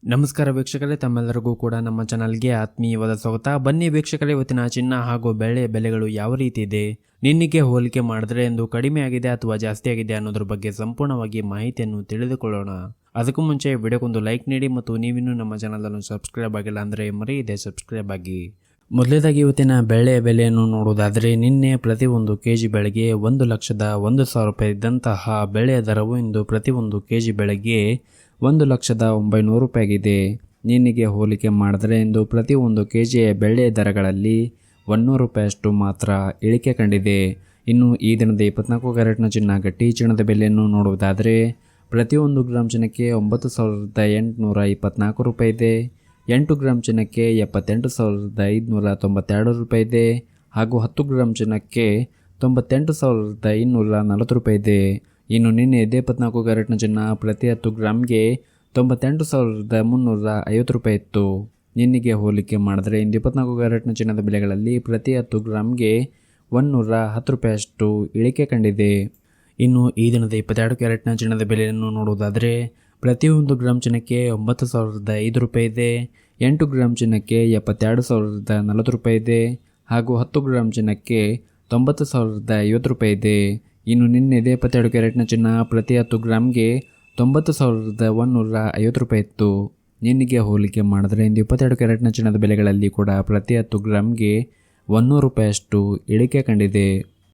ನಮಸ್ಕಾರ ವೀಕ್ಷಕರೇ, ತಮ್ಮೆಲ್ಲರಿಗೂ ಕೂಡ ನಮ್ಮ ಚಾನಲ್ಗೆ ಆತ್ಮೀಯವಾದ ಸ್ವಾಗತ. ಬನ್ನಿ ವೀಕ್ಷಕರೇ, ಇವತ್ತಿನ ಚಿನ್ನ ಹಾಗೂ ಬೆಳ್ಳಿಯ ಬೆಲೆಗಳು ಯಾವ ರೀತಿ ಇದೆ, ನಿನ್ನೆಗೆ ಹೋಲಿಕೆ ಮಾಡಿದ್ರೆ ಎಂದು ಕಡಿಮೆ ಆಗಿದೆ ಅಥವಾ ಜಾಸ್ತಿ ಆಗಿದೆ ಅನ್ನೋದ್ರ ಬಗ್ಗೆ ಸಂಪೂರ್ಣವಾಗಿ ಮಾಹಿತಿಯನ್ನು ತಿಳಿದುಕೊಳ್ಳೋಣ. ಅದಕ್ಕೂ ಮುಂಚೆ ವಿಡಿಯೋಗೊಂದು ಲೈಕ್ ನೀಡಿ ಮತ್ತು ನೀವಿನ್ನೂ ನಮ್ಮ ಚಾನಲನ್ನು ಸಬ್ಸ್ಕ್ರೈಬ್ ಆಗಿಲ್ಲ ಅಂದರೆ ಮರೆಯದೆ ಸಬ್ಸ್ಕ್ರೈಬ್ ಆಗಿ. ಮೊದಲೇದಾಗಿ ಇವತ್ತಿನ ಬೆಳ್ಳಿಯ ಬೆಲೆಯನ್ನು ನೋಡುವುದಾದರೆ, ನಿನ್ನೆ ಪ್ರತಿ 1 ಕೆಜಿ ಬೆಳೆಗೆ 1,01,000 ರೂಪಾಯಿ ಇದ್ದಂತಹ ಬೆಳೆಯ ದರವು ಇಂದು ಪ್ರತಿ 1 ಕೆಜಿ ಬೆಳೆಗೆ 1,09,000 ರೂಪಾಯಿ ಆಗಿದೆ. ನಿನ್ನೆಗೆ ಹೋಲಿಕೆ ಮಾಡಿದರೆ ಇಂದು ಪ್ರತಿ 1 ಕೆಜಿಯ ಬೆಳ್ಳಿಯ ದರಗಳಲ್ಲಿ 100 ರೂಪಾಯಿಯಷ್ಟು ಮಾತ್ರ ಇಳಿಕೆ ಕಂಡಿದೆ. ಇನ್ನು ಈ ದಿನದ 24 ಕ್ಯಾರೆಟ್ನ ಚಿನ್ನ ಗಟ್ಟಿ ಚಿನ್ನದ ಬೆಲೆಯನ್ನು ನೋಡುವುದಾದರೆ, ಪ್ರತಿ 1 ಗ್ರಾಮ್ ಚಿನ್ನಕ್ಕೆ 9,824 ರೂಪಾಯಿ ಇದೆ. 8 ಗ್ರಾಮ್ ಚಿನ್ನಕ್ಕೆ 78,592 ರೂಪಾಯಿ ಇದೆ. ಹಾಗೂ 10 ಗ್ರಾಮ್ ಚಿನ್ನಕ್ಕೆ 98,240 ರೂಪಾಯಿ ಇದೆ. ಇನ್ನು ನಿನ್ನೆ 24 ಕ್ಯಾರೆಟ್ನ ಚಿನ್ನ ಪ್ರತಿ 10 ಗ್ರಾಮ್ಗೆ 98,350 ರೂಪಾಯಿ ಇತ್ತು. ನಿನ್ನೆಗೆ ಹೋಲಿಕೆ ಮಾಡಿದ್ರೆ ಇಂದು 24 ಕ್ಯಾರೆಟ್ನ ಚಿನ್ನದ ಬೆಲೆಗಳಲ್ಲಿ ಪ್ರತಿ 10 ಗ್ರಾಮ್ಗೆ 110 ರೂಪಾಯಿಯಷ್ಟು ಇಳಿಕೆ ಕಂಡಿದೆ. ಇನ್ನು ಈ ದಿನದ 22 ಕ್ಯಾರೆಟ್ನ ಚಿನ್ನದ ಬೆಲೆಯನ್ನು ನೋಡುವುದಾದರೆ, ಪ್ರತಿ 1 ಗ್ರಾಮ್ ಚಿನ್ನಕ್ಕೆ 9,005 ರೂಪಾಯಿ ಇದೆ. 8 ಗ್ರಾಮ್ ಚಿನ್ನಕ್ಕೆ 72,040 ರೂಪಾಯಿ ಇದೆ. ಹಾಗೂ 10 ಗ್ರಾಮ್ ಚಿನ್ನಕ್ಕೆ 90,050 ರೂಪಾಯಿ ಇದೆ. ಇನ್ನು ನಿನ್ನೆ 22 ಕ್ಯಾರೆಟ್ನ ಚಿನ್ನ ಪ್ರತಿ 10 ಗ್ರಾಮ್ಗೆ 90,150 ರೂಪಾಯಿ ಇತ್ತು. ನಿನ್ನೆಗೆ ಹೋಲಿಕೆ ಮಾಡಿದ್ರೆ ಇಂದು 22 ಕ್ಯಾರೆಟ್ನ ಚಿನ್ನದ ಬೆಲೆಗಳಲ್ಲಿ ಕೂಡ ಪ್ರತಿ 10 ಗ್ರಾಮ್ಗೆ 100 ರೂಪಾಯಿಯಷ್ಟು ಇಳಿಕೆ ಕಂಡಿದೆ.